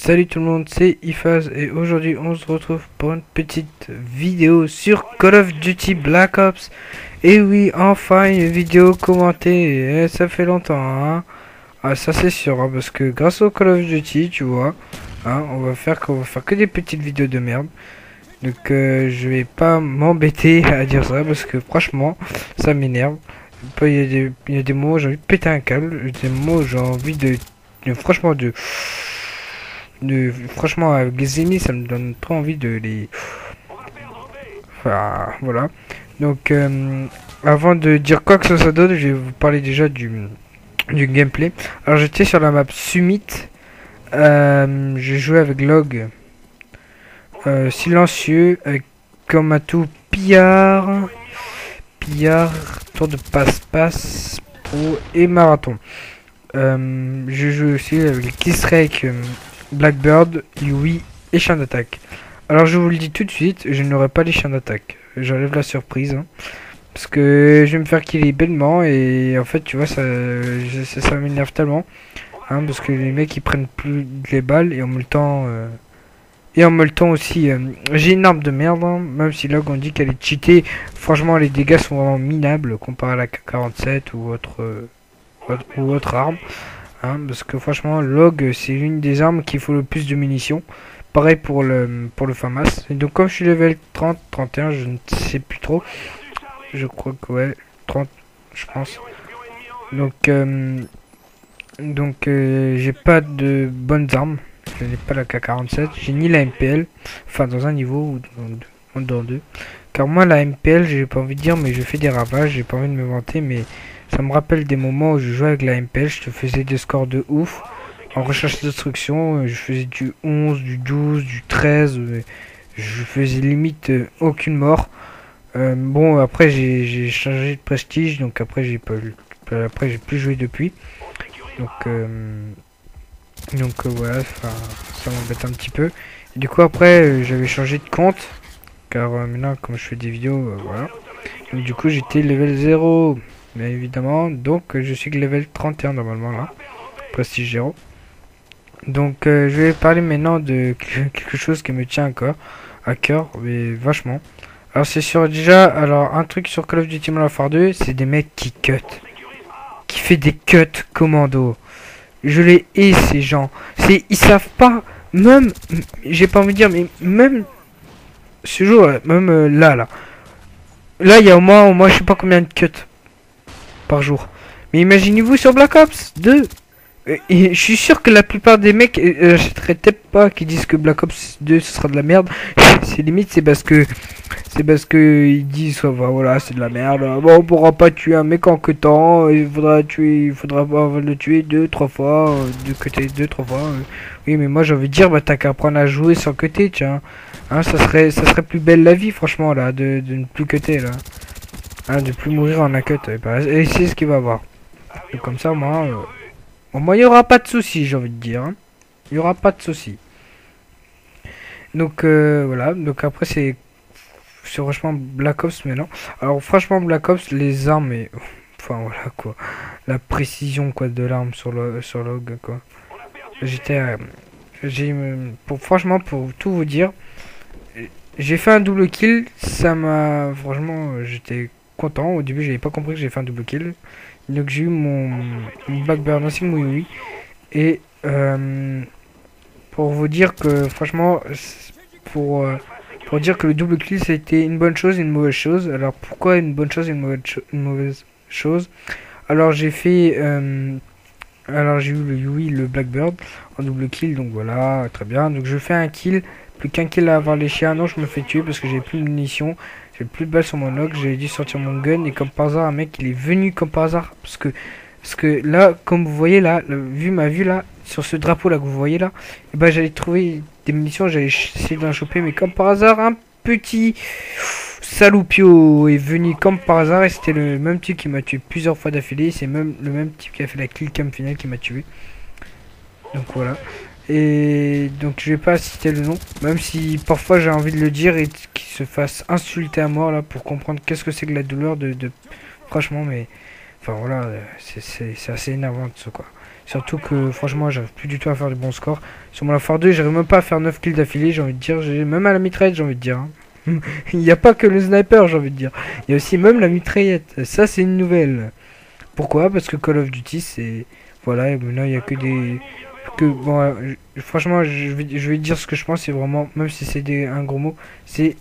Salut tout le monde, c'est Ifaz et aujourd'hui on se retrouve pour une petite vidéo sur Call of Duty Black Ops. Et oui, enfin une vidéo commentée, ça fait longtemps, hein. Ah, ça c'est sûr, hein, parce que grâce au Call of Duty, tu vois, hein, on va faire que des petites vidéos de merde. Donc je vais pas m'embêter à dire ça parce que franchement, ça m'énerve. Il y a des moments où j'ai envie de péter un câble, des moments où j'ai envie franchement franchement avec les ennemis ça me donne trop envie de les enfin, voilà. Donc avant de dire quoi que ce soit d'autre, je vais vous parler déjà du gameplay. Alors j'étais sur la map Summit, j'ai joué avec Log, silencieux, avec comme atout pillard, tour de passe-passe, pro et marathon. Je joue aussi avec Kissrake, Blackbird, Yui et chien d'attaque. Alors je vous le dis tout de suite, je n'aurai pas les chiens d'attaque. J'enlève la surprise, hein, parce que je vais me faire killer bêtement et en fait tu vois ça m'énerve tellement, hein, parce que les mecs ils prennent plus les balles et en même temps aussi j'ai une arme de merde, hein, même si là on dit qu'elle est cheatée. Franchement les dégâts sont vraiment minables comparé à la K47 ou autre arme. Hein, parce que franchement, Log, c'est l'une des armes qui faut le plus de munitions. Pareil pour le FAMAS. Et donc, comme je suis level 30, 31, je ne sais plus trop. Je crois que, ouais, 30, je pense. Donc, j'ai pas de bonnes armes. Je n'ai pas la K47. J'ai ni la MPL. Enfin, dans un niveau ou dans deux. Car moi, la MPL, j'ai pas envie de dire, mais je fais des ravages. J'ai pas envie de me vanter, mais ça me rappelle des moments où je jouais avec la MPL, je te faisais des scores de ouf. En recherche d'instruction, je faisais du 11, du 12, du 13. Je faisais limite aucune mort. Bon, après j'ai changé de prestige, donc après j'ai plus joué depuis. Donc voilà, ça m'embête un petit peu. Et du coup après j'avais changé de compte, car maintenant comme je fais des vidéos, voilà. Donc du coup j'étais level 0. Bien évidemment, donc je suis level 31 normalement là, prestige 0. Donc je vais parler maintenant de quelque chose qui me tient à cœur, mais vachement. Alors c'est sûr déjà, alors un truc sur Call of Duty Modern Warfare 2, c'est des mecs qui fait des cuts commando. Je les hais ces gens. Ils savent pas, même, j'ai pas envie de dire, mais même ce jour, même là, il y a au moins je sais pas combien de cuts par jour. Mais imaginez-vous sur Black Ops 2. Et je suis sûr que la plupart des mecs j'achèterais peut-être pas qui disent que Black Ops 2 ce sera de la merde. C'est limite c'est parce que ils disent voilà c'est de la merde. Bon on pourra pas tuer un mec en que temps. Il faudra pas le tuer deux trois fois de côté deux trois fois. Oui mais moi j'ai envie de dire bah t'as qu'à apprendre à jouer sans cutter tiens. Hein, ça serait plus belle la vie franchement là de ne plus cutter là. Hein, de plus mourir en un cut. Et c'est ce qu'il va avoir. Donc comme ça moi il n'y aura pas de soucis, j'ai envie de dire. Hein. Il n'y aura pas de soucis. Donc, voilà. Donc, après, c'est franchement Black Ops maintenant. Alors, franchement, Black Ops, les armes, et enfin, voilà, quoi. La précision, quoi, de l'arme sur Log, quoi. Franchement, pour tout vous dire, j'ai fait un double kill. Ça m'a... Franchement, j'étais content. Au début, j'avais pas compris que j'ai fait un double kill. Donc j'ai eu mon Blackbird ainsi mon Yui. Et pour vous dire que franchement pour dire que le double kill c'était une bonne chose et une mauvaise chose. Alors pourquoi une bonne chose et une mauvaise chose? Alors j'ai fait alors j'ai eu le Yui, le Blackbird en double kill, donc voilà, très bien. Donc je fais un kill, plus qu'un kill à avoir les chiens. Non, je me fais tuer parce que j'ai plus de munitions. J'ai plus de balles sur mon log, j'ai dû sortir mon gun et comme par hasard un mec il est venu comme par hasard parce que là comme vous voyez là, vu ma vue là sur ce drapeau là que vous voyez là, et ben j'allais trouver des munitions, j'allais essayer d'en choper mais comme par hasard un petit saloupio est venu comme par hasard et c'était le même type qui m'a tué plusieurs fois d'affilée, c'est même le même type qui a fait la kill cam finale qui m'a tué. Donc voilà. Et donc je vais pas citer le nom, même si parfois j'ai envie de le dire et qu'il se fasse insulter à mort là pour comprendre qu'est-ce que c'est que la douleur de franchement mais enfin voilà c'est assez énervant tout ça quoi. Surtout que franchement j'arrive plus du tout à faire du bon score. Sur mon Far 2 j'arrive même pas à faire 9 kills d'affilée, j'ai envie de dire. Même à la mitraillette j'ai envie de dire. Hein. Il n'y a pas que le sniper j'ai envie de dire. Il y a aussi même la mitraillette. Ça c'est une nouvelle. Pourquoi? Parce que Call of Duty c'est... Voilà, et maintenant il n'y a que des... Bon, franchement je vais dire ce que je pense, c'est vraiment... Même si c'est un gros mot, ce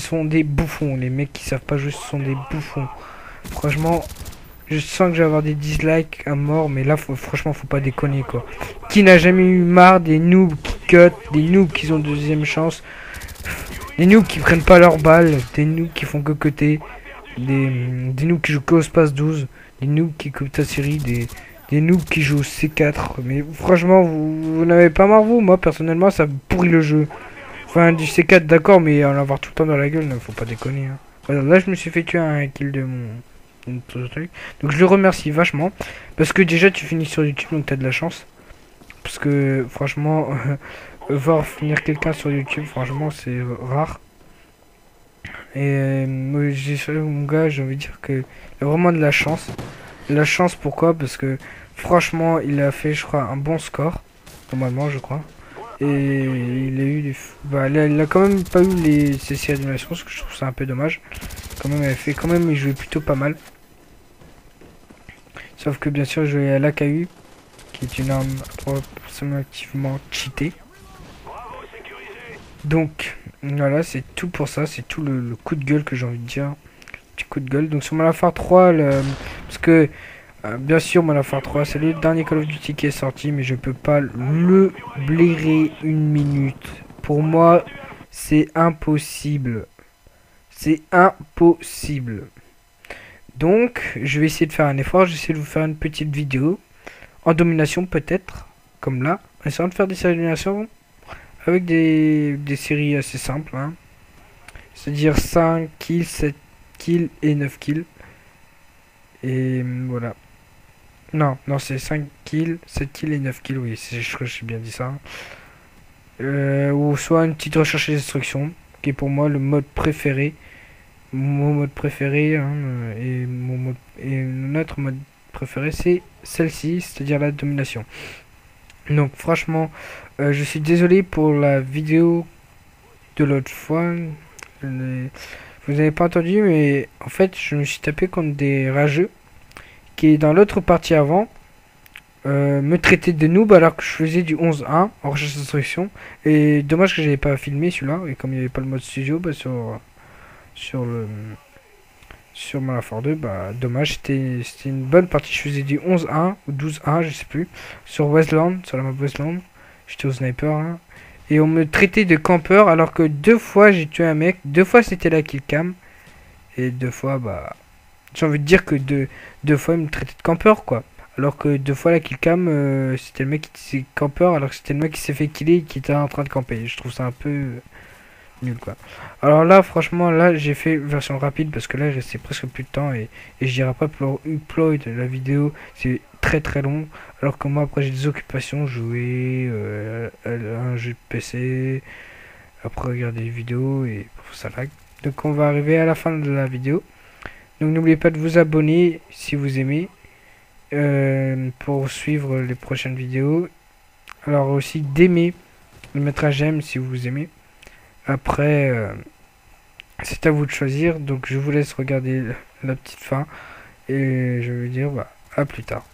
sont des bouffons. Les mecs qui savent pas jouer ce sont des bouffons. Franchement... Je sens que je vais avoir des dislikes à mort, mais là, franchement, faut pas déconner, quoi. Qui n'a jamais eu marre des noobs qui cut, des noobs qui ont deuxième chance, des noobs qui prennent pas leurs balles, des noobs qui font que cutter, des noobs qui jouent que au space 12, des noobs qui coupent ta série, des noobs qui jouent au C4. Mais franchement, vous n'avez pas marre, vous? Moi, personnellement, ça pourrit le jeu. Enfin, du C4, d'accord, mais en avoir tout le temps dans la gueule, faut pas déconner. Hein. Voilà, là, je me suis fait tuer un kill de mon... Donc je le remercie vachement. Parce que déjà tu finis sur YouTube, donc t'as de la chance. Parce que franchement, voir finir quelqu'un sur YouTube, franchement c'est rare. Et mon gars, j'ai envie de dire que il a vraiment de la chance. La chance pourquoi? Parce que franchement il a fait je crois un bon score. Normalement je crois. Et il a eu des... Bah, il a quand même pas eu ces séries d'animation, parce que je trouve ça un peu dommage. Quand même, il jouait plutôt pas mal. Sauf que bien sûr, je jouais à l'AKU, qui est une arme approximativement cheatée. Donc, voilà, c'est tout pour ça. C'est tout le coup de gueule que j'ai envie de dire. Petit coup de gueule. Donc, sur Malafar 3, parce que, bien sûr, Malafar 3, c'est le dernier Call of Duty qui est sorti, mais je peux pas le blairer une minute. Pour moi, c'est impossible. C'est impossible. Donc, je vais essayer de faire un effort. J'essaie de vous faire une petite vidéo. En domination, peut-être. Comme là. En essayant de faire des séries de domination. Avec des séries assez simples. Hein. C'est-à-dire 5 kills, 7 kills et 9 kills. Et voilà. Non, c'est 5 kills, 7 kills et 9 kills. Oui, je crois que j'ai bien dit ça. Ou soit une petite recherche et destruction. Qui est pour moi le mode préféré. Mon mode préféré hein, et notre mode préféré c'est celle-ci, c'est-à-dire la domination. Donc franchement, je suis désolé pour la vidéo de l'autre fois. Vous n'avez pas entendu, mais en fait je me suis tapé contre des rageux qui dans l'autre partie avant me traitaient de noob alors que je faisais du 11-1 en recherche d'instruction. Et dommage que j'avais pas filmé celui-là, et comme il n'y avait pas le mode studio, bah sur Malafar 2, bah dommage, c'était une bonne partie. Je faisais du 11-1 ou 12-1, je sais plus, sur Westland, sur la map Westland. J'étais au sniper hein, et on me traitait de campeur alors que 2 fois j'ai tué un mec, 2 fois c'était la kill cam et 2 fois bah j'ai envie de dire que 2 fois il me traitait de campeur quoi. Alors que 2 fois la kill cam c'était le mec qui s'est campeur alors que c'était le mec qui s'est fait killer et qui était en train de camper. Je trouve ça un peu nul quoi. Alors là franchement là j'ai fait version rapide parce que là il restait presque plus de temps et je dirais pas upload la vidéo, c'est très long alors que moi après j'ai des occupations, jouer à un jeu de PC, après regarder des vidéos et ça lag. Donc on va arriver à la fin de la vidéo, donc n'oubliez pas de vous abonner si vous aimez pour suivre les prochaines vidéos. Alors aussi d'aimer, de mettre un j'aime si vous aimez. Après, c'est à vous de choisir. Donc, je vous laisse regarder la petite fin. Et je vais dire, bah, à plus tard.